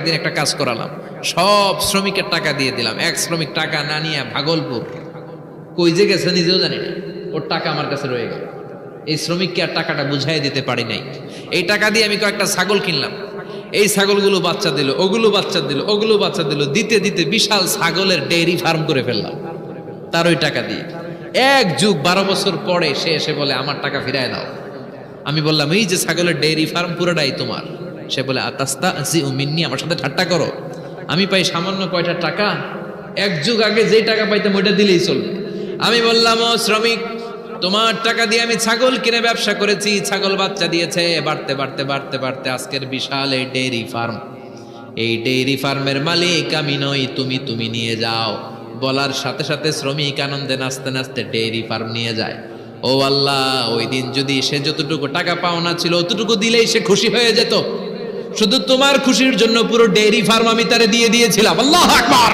একদিন একটা কাজ করালাম, সব শ্রমিকের টাকা দিয়ে দিলাম। এক শ্রমিক টাকা না নিয়ে ভাগলপুর কই যে গেছে নিজেও জানি না, ওর টাকা আমার কাছে রয়ে গেল। এই শ্রমিককে আর টাকাটা বুঝাই দিতে পারি নাই। এই টাকা দিয়ে আমি কয়েকটা ছাগল কিনলাম, এই ছাগলগুলো বাচ্চা দিল, ওগুলো বাচ্চা দিল, ওগুলো বাচ্চা দিল, দিতে দিতে বিশাল ছাগলের ডেইরি ফার্ম করে ফেললাম তার ওই টাকা দিয়ে। এক যুগ 12 বছর পরে সে এসে বলে আমার টাকা ফিরায় দাও। আমি বললাম এই যে ছাগলের ডেইরি ফার্ম পুরোটাই তোমার। সে বলে আতাস্তা জি মিন্নি, আমার সাথে ঠাট্টা করো? আমি পাই সামান্য কয়টা টাকা, এক যুগ আগে যে টাকা পাইতাম ওইটা দিলেই চলবে। আমি বললাম ও শ্রমিক, তোমার টাকা দিয়ে আমি ছাগল কিনে ব্যবসা করেছি, ছাগল বাচ্চা দিয়েছে, বাড়তে বাড়তে বাড়তে বাড়তে আজকের বিশাল এই ডেইরি ফার্ম। এই ডেইরি ফার্মের মালিক আমি নই, তুমি নিয়ে যাও। বলার সাথে সাথে শ্রমিক আনন্দে নাচতে নাচতে ডেইরি ফার্ম নিয়ে যায়। ও আল্লাহ, ওই দিন যদি সে যতটুকু টাকা পাওনা ছিল অতটুকু দিলেই সে খুশি হয়ে যেত। শুধু তোমার খুশির জন্য পুরো ডেইরি ফার্ম আমি তারে দিয়ে দিয়েছিলাম। আল্লাহু আকবার।